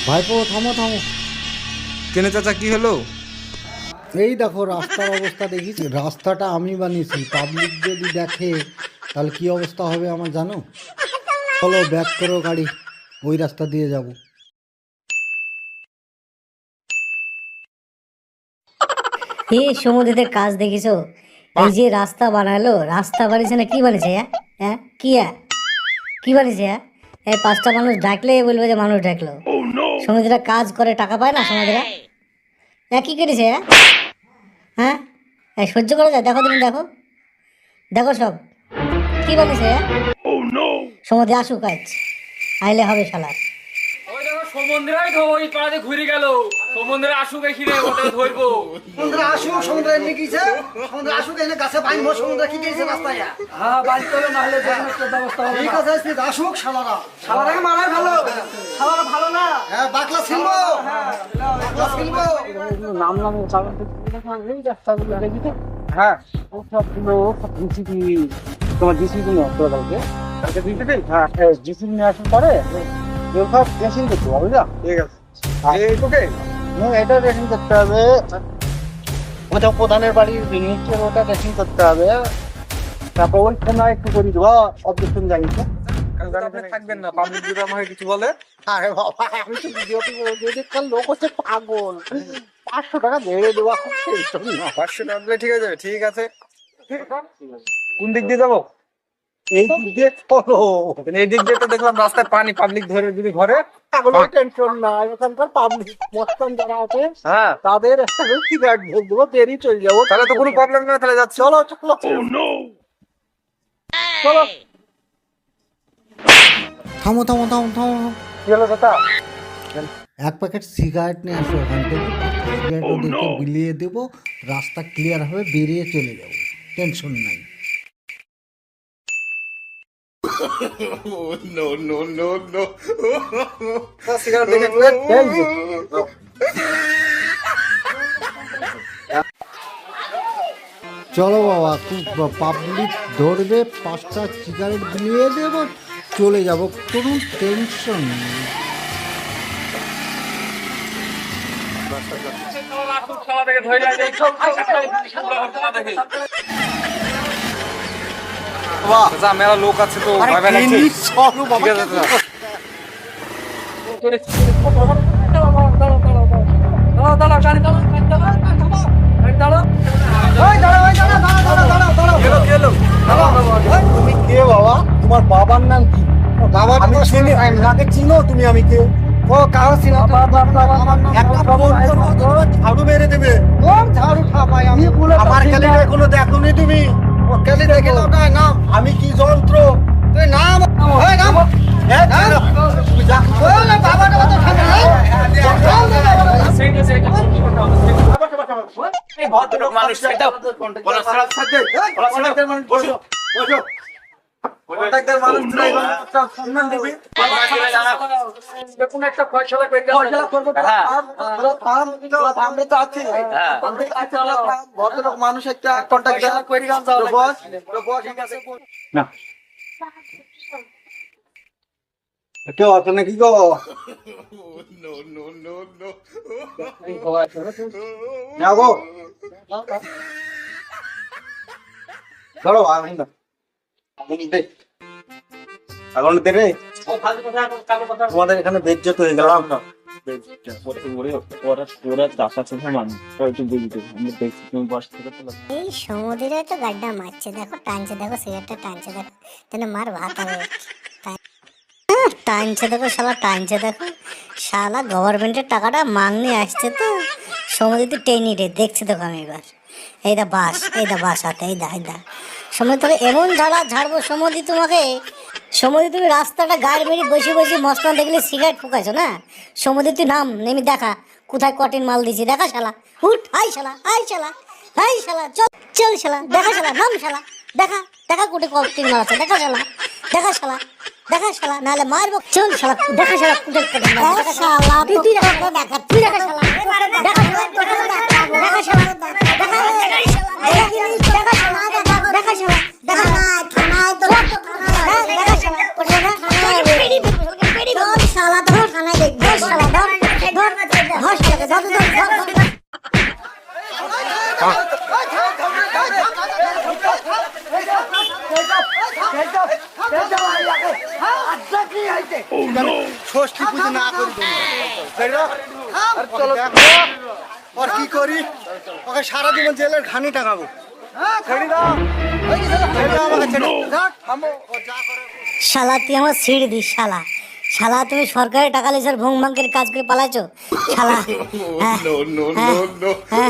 ভাইপো থামো থামো। কেনে চাচা কি হলো? এই দেখো রাস্তার অবস্থা দেখিস, রাস্তাটা আমি বানিয়েছি, পাবলিক যদি দেখে তাহলে কি অবস্থা হবে আমার জানো? চলো ব্যাক করো গাড়ি, ওই রাস্তা দিয়ে যাব। এই সমুদ্রের কাজ দেখিছো? এই যে রাস্তা বানালো, রাস্তা বানিয়েছে না কি বানিয়েছে? হ্যাঁ কি বানিয়েছে? এই পাঁচটা মানুষ ডাকলে বলবে যে মানুষ ডাকলো। সমুদ্রে কাজ করে টাকা পায় না সমুদ্রে? কি করেছে? হ্যাঁ এই সহ্য করা যায়? দেখো তুমি, দেখো দেখো সব কি বানিয়েছে। সমুদ্রে আসুক, আজ আইলে হবে শালার। ওই দেখো সমুদ্রাই তো ওই পাড়াতে ঘুরে গেল। সমুদ্রে আসুক এখানে ওটা ধরবো। সমুদ্র আসুক, সমুদ্র এমনি কিছে, সমুদ্র আসুক এনে গাছে বাইনবো, সমুদ্র কি কইছে রাস্তায়? হ্যাঁ বাড়িতে হবে, নাহলে যেকোনো একটা ব্যবস্থা হবে। ঠিক আছে স্মিথ, আসুক শালারা। শালারাকে মারাই ভালো। শালারা ভালো না। হ্যাঁ বাকলা ছিলবো, বাকলা ছিলবো। নাম চালান এই রাস্তাগুলো দেখিতে। হ্যাঁ ও সবগুলো জিসিবি তোমার জিসিবি নিয়ে আসতে হবে। আচ্ছা দিতে হ্যাঁ জিসিবি নিয়ে আসার পরে সব ড্রেসিং করতে হবে, বুঝলা? ঠিক আছে এই তোকে এটা ড্রেসিং করতে হবে। ওটা প্রধানের বাড়ির নিচে ওটা ড্রেসিং করতে হবে। তারপর ওই কোনায় একটু করে দেবো অবজেকশন জানিয়েছে। আপনি থাকবেন না, পাবলিক যদি আমাকে কিছু বলে। আরে বাবা আমি তো ভিডিওতে যদি কাল লোক হচ্ছে পাগল। 500 টাকা ধরে দেওয়া খুব টেনশন না। 500 টাকা দিলে ঠিক আছে? ঠিক আছে। কোন দিক দিয়ে যাবো? এই দিক দিয়ে চলো। এই দিক দিয়ে তো দেখলাম রাস্তায় পানি, পাবলিক ধরে যদি ঘরে। পাগল টেনশন না, এখানকার পাবলিক মস্তান যারা আছে হ্যাঁ তাদের সিগারেট ভোগ দেবো, বেরিয়ে চলে যাবো। তাহলে তো কোনো প্রবলেম না, তাহলে যাচ্ছি। চলো চলো চলো। থামো থামো থামো থামো। কি হলো চাচা? এক প্যাকেট সিগারেট নিয়ে আসো ওখান থেকে, সিগারেট ওদেরকে বিলিয়ে দেবো, রাস্তা ক্লিয়ার হবে, বেরিয়ে চলে যাবো, টেনশন নাই। সিগারেট দেখে এই যে, চলো বাবা, খুব পাবলিক ধরবে, 5টা সিগারেট বিলিয়ে দেবো, চলে যাব, কোনো টেনশন নেই। শালা থেকে ধরে যায় এই সব চাচা মেলা লোক আছে তো ভয় ভয় লাগছে। ঠিক আছে চাচা। তুমি কে বাবা? তোমার বাবার নাম কি? বাবা আমি চিনি, নাকে চিনো তুমি? আমি কে? ও কাও ছিল একটা ফোন করো, ঝাড়ু মেরে দেবে। কোন ঝাড়ু খাবাই আমি বলে আমার ক্যালেন্ডার কোনো দেখোনি তুমি? ও কেলে দেখে দাও না নাম। আমি কি যন্ত্র? তুই নাম ওই নাম হ্যাঁ তুমি যা ওই না বাবাটা তো খাবে না। এই ভদ্রলোক মানুষ এটা বলা সারা সাথে কন্ট্রাক্টর মানুষ বসো বসো। কন্ট্রাক্টর মানুষ ড্রাইভার একটা সম্মান দিবি। দেখুন একটা ফয়সালা করে দাও। ফয়সালা করব তো আমরা তো আছি। ভদ্রলোক মানুষ একটা কন্ট্রাক্টর করে গান দাও। বস ঠিক আছে না। কেউ আছে নাকি গো? না গো ধরো আমি না এখন দেবে তোমাদের এখানে বেজ্জত হয়ে গেলাম না। এই সমুদ্রে তো গাড্ডা মারছে, দেখো টানছে, দেখো সিগারেটটা টানছে, দেখো তাহলে মার ভাত হবে। টানছে দেখো শালা, টানছে দেখো শালা, গভর্নমেন্টের টাকাটা মাংনি আসছে তো সমুদ্রে টেনি রে, দেখছি দেখো আমি এবার। এইটা বাস হাতে, এইদা সমুদ্র এমন ঝাড়বো সমুদ্রে তোমাকে। সমুদ্রে তুমি রাস্তাটা গাড়ি মেরে বসে বসে মস্তান দেখলে সিগারেট ফুকাইছো না? সমুদ্রে তুই নাম নেমে দেখা কোথায় কঠিন মাল দিছি, দেখা শালা, উঠ আই শালা, চল শালা, দেখা শালা, নাম শালা, দেখা কোটে কঠিন মাল আছে, দেখা শালা নাহলে মারবো, চল শালা, দেখা শালা কোটে কঠিন মাল আছে, শালা তুই দেখা শালা, দেখা শালা, দেখা শালা, দেখা শালা, শালা, ষষ্ঠী পুজো না করি ছেড়ে দাও। আর চলো আর কি করি, ওকে সারা জীবন জেলের ঘানি টাঙাবো। ছেড়ে দাও, ছেড়ে দাও আমাকে, ছেড়ে দাও। থামো, ও যা করে। শালা তুই আমার ছিঁড়ে দিস শালা। শালা তুমি সরকারের টাকা লিসার ভোং ভাঙ্গের কাজ করে পালাইছো শালা। হ্যাঁ, হ্যাঁ, হ্যাঁ।